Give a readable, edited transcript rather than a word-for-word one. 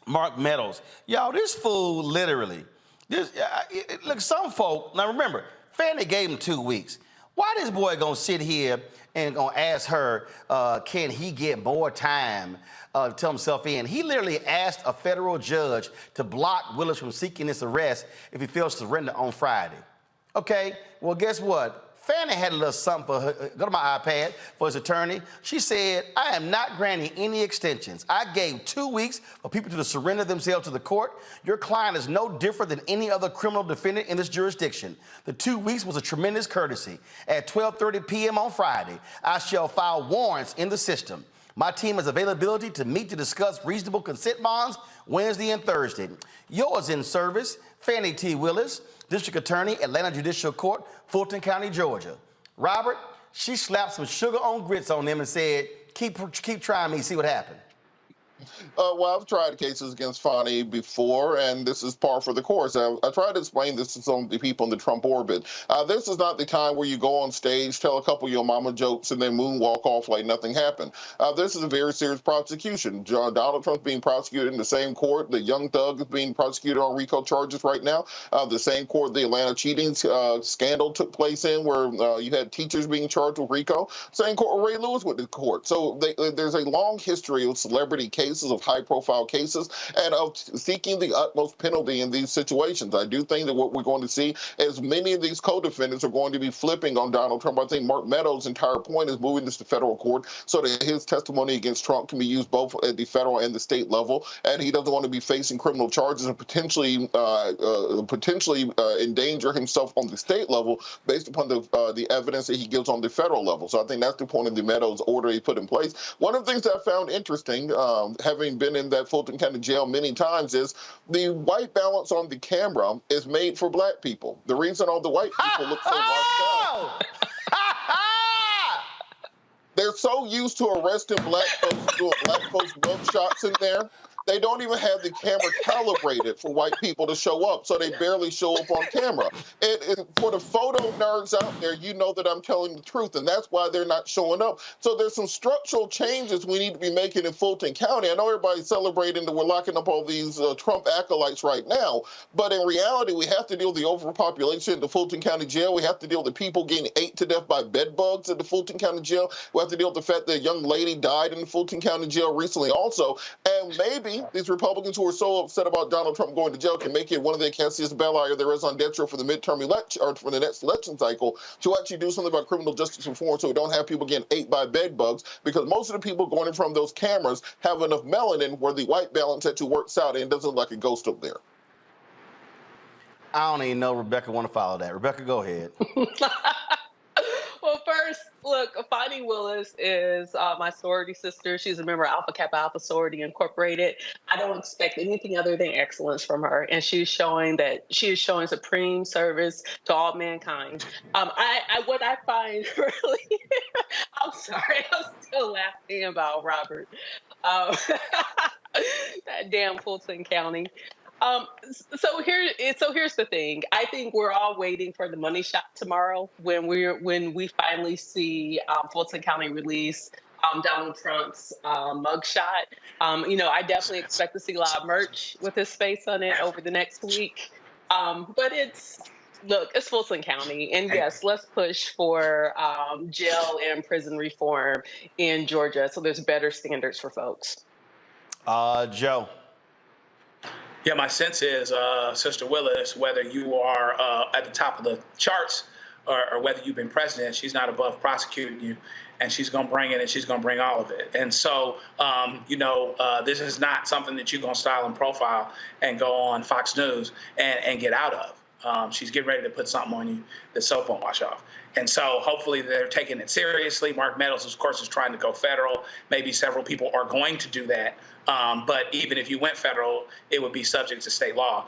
Mark Meadows. Y'all, this fool literally. Look, some folk, now remember, Fani gave him 2 weeks. Why this boy gonna sit here and gonna ask her, can he get more time to tell himself in? He literally asked a federal judge to block Willis from seeking this arrest if he fails to surrender on Friday. Okay, well, guess what? Fani had a little something for her. Go to my iPad for his attorney. She said, I am not granting any extensions. I gave 2 weeks for people to surrender themselves to the court. Your client is no different than any other criminal defendant in this jurisdiction. The 2 weeks was a tremendous courtesy. At 12:30 p.m. on Friday, I shall file warrants in the system. My team has availability to meet to discuss reasonable consent bonds Wednesday and Thursday. Yours in service, Fani T. Willis, District Attorney, Atlanta Judicial Court, Fulton County, Georgia. Robert, she slapped some sugar on grits on them and said, keep trying me, see what happened. Well, I've tried cases against Fani before, and this is par for the course. I tried to explain this to some of the people in the Trump orbit. This is not the time where you go on stage, tell a couple of your mama jokes, and then moonwalk off like nothing happened. This is a very serious prosecution. Donald Trump's being prosecuted in the same court. The young thug is being prosecuted on RICO charges right now. The same court the Atlanta cheating scandal took place in, where you had teachers being charged with RICO. Same court where Ray Lewis went to court. So there's a long history of celebrity cases, of high-profile cases, and of seeking the utmost penalty in these situations. I do think that what we're going to see is many of these co-defendants are going to be flipping on Donald Trump. I think Mark Meadows' entire point is moving this to federal court so that his testimony against Trump can be used both at the federal and the state level, and he doesn't want to be facing criminal charges and potentially endanger himself on the state level based upon the evidence that he gives on the federal level. So I think that's the point of the Meadows order he put in place. One of the things that I found interesting, having been in that Fulton County jail many times, is the white balance on the camera is made for black people. The reason all the white people look so washed out, they're so used to arresting black folks, doing black folks mug shots in there. They don't even have the camera calibrated for white people to show up, so they barely show up on camera. For the photo nerds out there, you know that I'm telling the truth, and that's why they're not showing up. So there's some structural changes we need to be making in Fulton County. I know everybody's celebrating that we're locking up all these Trump acolytes right now, but in reality, we have to deal with the overpopulation in the Fulton County jail. We have to deal with the people getting ate to death by bed bugs at the Fulton County jail. We have to deal with the fact that a young lady died in the Fulton County jail recently also, and maybe these Republicans who are so upset about Donald Trump going to jail can make it one of the Cassius Belli there is on death row for the midterm election, or for the next election cycle, to actually do something about criminal justice reform so we don't have people getting ate by bed bugs, because most of the people going in from those cameras have enough melanin where the white balance actually works out and it doesn't look like a ghost up there. I don't even know Rebecca want to follow that. Rebecca, go ahead. Well, first, look, Fani Willis is my sorority sister. She's a member of Alpha Kappa Alpha Sorority Incorporated. I don't expect anything other than excellence from her, and she is showing supreme service to all mankind. What I find really, I'm sorry, I'm still laughing about Robert. That damn Fulton County. So here's the thing. I think we're all waiting for the money shot tomorrow when we finally see Fulton County release Donald Trump's mugshot. I definitely expect to see a lot of merch with his face on it over the next week. But it's Fulton County, and yes, let's push for jail and prison reform in Georgia so there's better standards for folks. Joe. Yeah, my sense is, Sister Willis, whether you are at the top of the charts or whether you've been president, she's not above prosecuting you, and she's going to bring it, and she's going to bring all of it. And so, this is not something that you're going to style and profile and go on Fox News and get out of. She's getting ready to put something on you that soap won't wash off. And so hopefully they're taking it seriously. Mark Meadows, of course, is trying to go federal. Maybe several people are going to do that. But even if you went federal, it would be subject to state law.